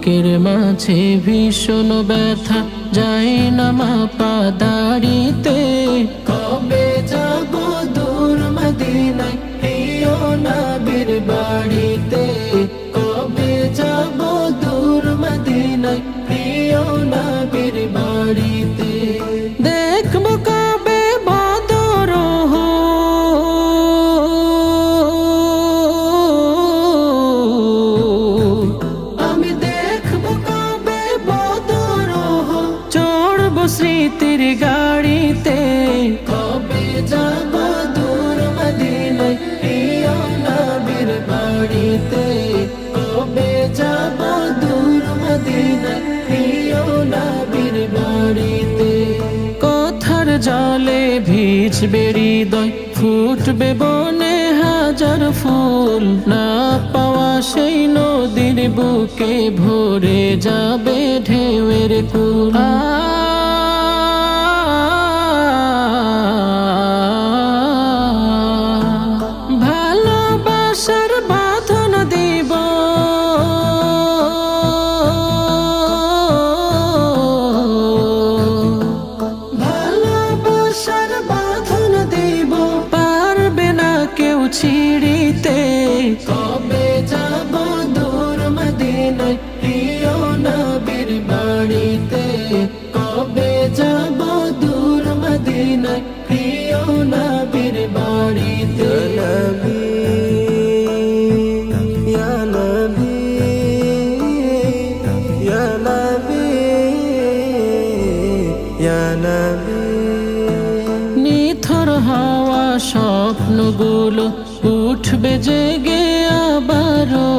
বুকের মাঝে ভীষণ ব্যথা যায় না মাপা দাড়িতে। কবে যাব দূর মদিনায় প্রিয় নবীর বাড়িতে। কবে যাব দূর মদিনায় প্রিয় নবীর বাড়িতে। দেখব কবে বদর আমি দেখব কবে বদর চড়ব স্মৃতির গাড়িতে। কবে যাব দূর মদিনায় প্রিয় নবীর বাড়িতে। কবে যাব দূর মদিনায় প্রিয় নবীর বাড়িতে। কথার জলে ভিজবে হৃদয় ফুটবে বনে হাজার ফুল। না পাওয়া সেই নদীর বুকে ভরে যাবে ঢেউয়ের কুল। ভালোবাসার বাঁধন দিব ভালোবাসার বাঁধন দিব পারবে না কেউ ছিড়িতে। কবে যাব দূর মদিনায় প্রিয় নবীর বাড়িতে। কবে যাব দূর মদিনায় প্রিয় নবীর বাড়িতে। নিথর হওয়া স্বপ্নগুলো উঠবে জেগে আবারও।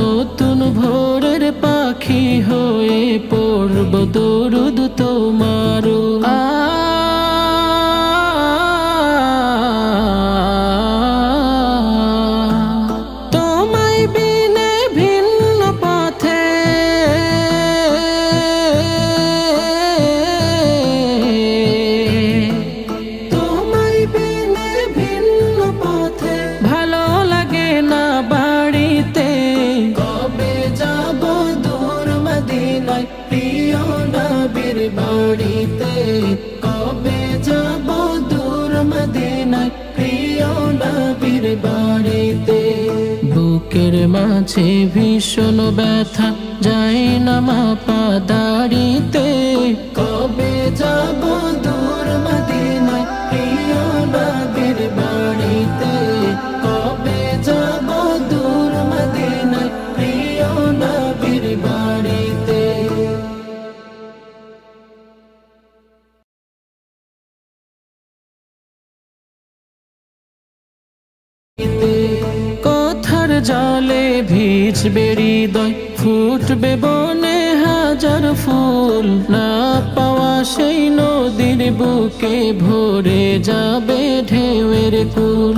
নতুন ভোরের পাখি হয়ে পড়ব দরুদ তোমারও। তোমায় বিনে ভিন্ন পথে তোমায় বিনে ভিন্ন পথে ভালো লাগে না বাড়িতে। কবে যাব দূর মদিনায় প্রিয় নবীর বাড়িতে। কবে যাব দূর মদিনায় প্রিয় নবীর বাড়িতে। বুকের মাঝে ভীষণ ব্যথা যায় না মাপা দাড়িতে। কবে যাব দূর মদিনায় প্রিয় নবীর বাড়িতে। কবে যাব দূর মদিনায় প্রিয় নবীর বাড়িতে। কথার জলে ভিজবে হৃদয় ফুটবে বনে হাজার ফুল। না পাওয়া সেই নদীর বুকে ভরে যাবে ঢেউয়ের কুল।